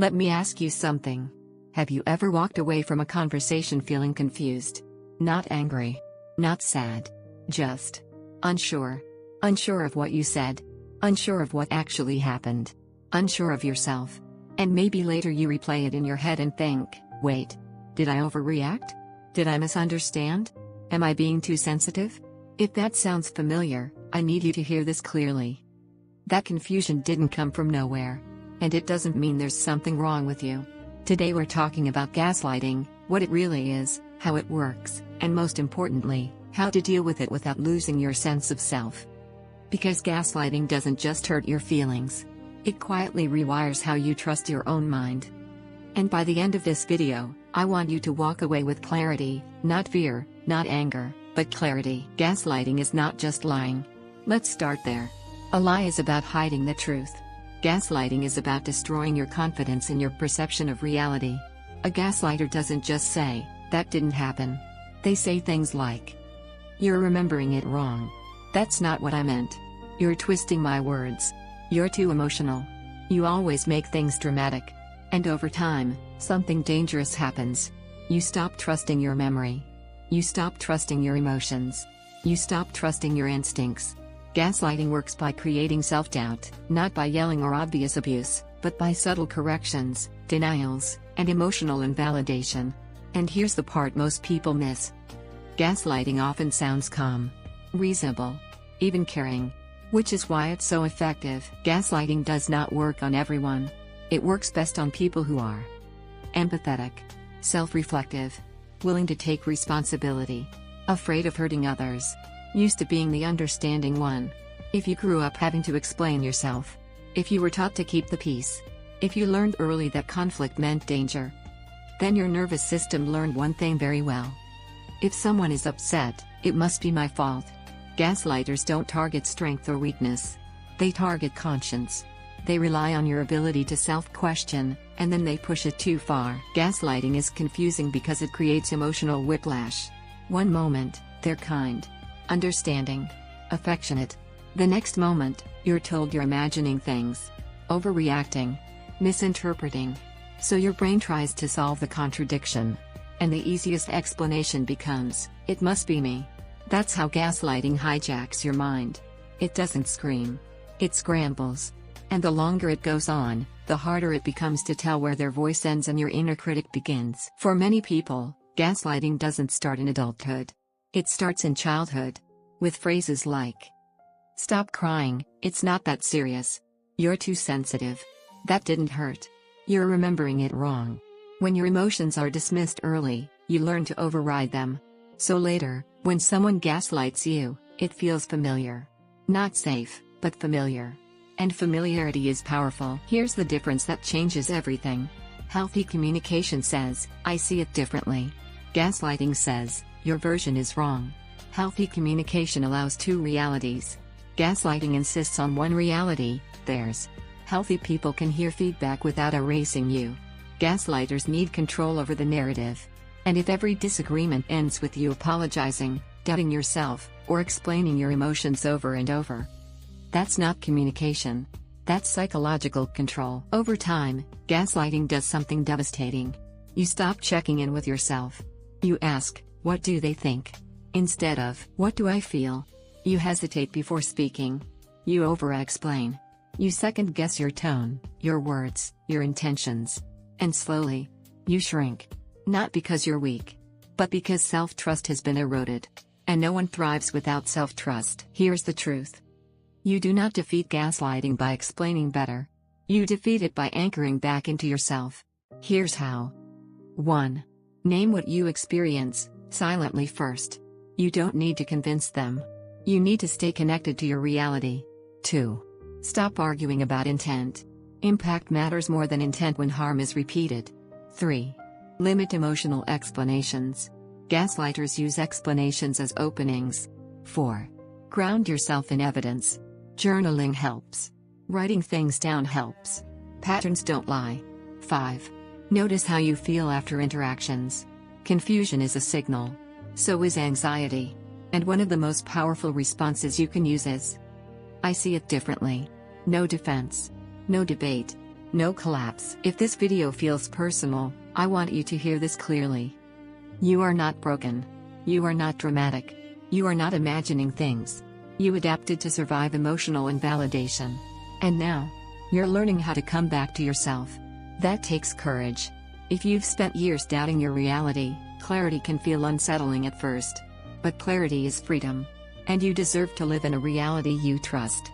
Let me ask you something. Have you ever walked away from a conversation feeling confused? Not angry. Not sad. Just unsure. Unsure of what you said. Unsure of what actually happened. Unsure of yourself. And maybe later you replay it in your head and think, wait, did I overreact? Did I misunderstand? Am I being too sensitive? If that sounds familiar, I need you to hear this clearly. That confusion didn't come from nowhere. And it doesn't mean there's something wrong with you. Today we're talking about gaslighting, what it really is, how it works, and most importantly, how to deal with it without losing your sense of self. Because gaslighting doesn't just hurt your feelings. It quietly rewires how you trust your own mind. And by the end of this video, I want you to walk away with clarity, not fear, not anger, but clarity. Gaslighting is not just lying. Let's start there. A lie is about hiding the truth. Gaslighting is about destroying your confidence in your perception of reality. A gaslighter doesn't just say, "That didn't happen." They say things like, "You're remembering it wrong. That's not what I meant. You're twisting my words. You're too emotional. You always make things dramatic." And over time, something dangerous happens. You stop trusting your memory. You stop trusting your emotions. You stop trusting your instincts. Gaslighting works by creating self-doubt, not by yelling or obvious abuse, but by subtle corrections, denials, and emotional invalidation. And here's the part most people miss. Gaslighting often sounds calm, reasonable, even caring. Which is why it's so effective. Gaslighting does not work on everyone. It works best on people who are empathetic, self-reflective, willing to take responsibility, afraid of hurting others, used to being the understanding one. If you grew up having to explain yourself, if you were taught to keep the peace, if you learned early that conflict meant danger, then your nervous system learned one thing very well. If someone is upset, it must be my fault. Gaslighters don't target strength or weakness. They target conscience. They rely on your ability to self-question, and then they push it too far. Gaslighting is confusing because it creates emotional whiplash. One moment, they're kind, understanding, affectionate. The next moment, you're told you're imagining things, overreacting, misinterpreting. So your brain tries to solve the contradiction. And the easiest explanation becomes, "It must be me." That's how gaslighting hijacks your mind. It doesn't scream. It scrambles. And the longer it goes on, the harder it becomes to tell where their voice ends and your inner critic begins. For many people, gaslighting doesn't start in adulthood. It starts in childhood. With phrases like, "Stop crying, it's not that serious." "You're too sensitive." "That didn't hurt." "You're remembering it wrong." When your emotions are dismissed early, you learn to override them. So later, when someone gaslights you, it feels familiar. Not safe, but familiar. And familiarity is powerful. Here's the difference that changes everything. Healthy communication says, "I see it differently." Gaslighting says, "Your version is wrong." Healthy communication allows two realities. Gaslighting insists on one reality, theirs. Healthy people can hear feedback without erasing you. Gaslighters need control over the narrative. And if every disagreement ends with you apologizing, doubting yourself, or explaining your emotions over and over, that's not communication. That's psychological control. Over time, gaslighting does something devastating. You stop checking in with yourself. You ask, "What do they think?" instead of, "What do I feel?" You hesitate before speaking. You over-explain. You second-guess your tone, your words, your intentions. And slowly, you shrink. Not because you're weak, but because self-trust has been eroded. And no one thrives without self-trust. Here's the truth. You do not defeat gaslighting by explaining better. You defeat it by anchoring back into yourself. Here's how. 1. Name what you experience, silently first. You don't need to convince them. You need to stay connected to your reality. 2. Stop arguing about intent. Impact matters more than intent when harm is repeated. 3. Limit emotional explanations. Gaslighters use explanations as openings. 4. Ground yourself in evidence. Journaling helps. Writing things down helps. Patterns don't lie. 5. Notice how you feel after interactions. Confusion is a signal. So is anxiety. And one of the most powerful responses you can use is, "I see it differently." No defense. No debate. No collapse. If this video feels personal, I want you to hear this clearly. You are not broken. You are not dramatic. You are not imagining things. You adapted to survive emotional invalidation. And now, you're learning how to come back to yourself. That takes courage. If you've spent years doubting your reality, clarity can feel unsettling at first. But clarity is freedom. And you deserve to live in a reality you trust.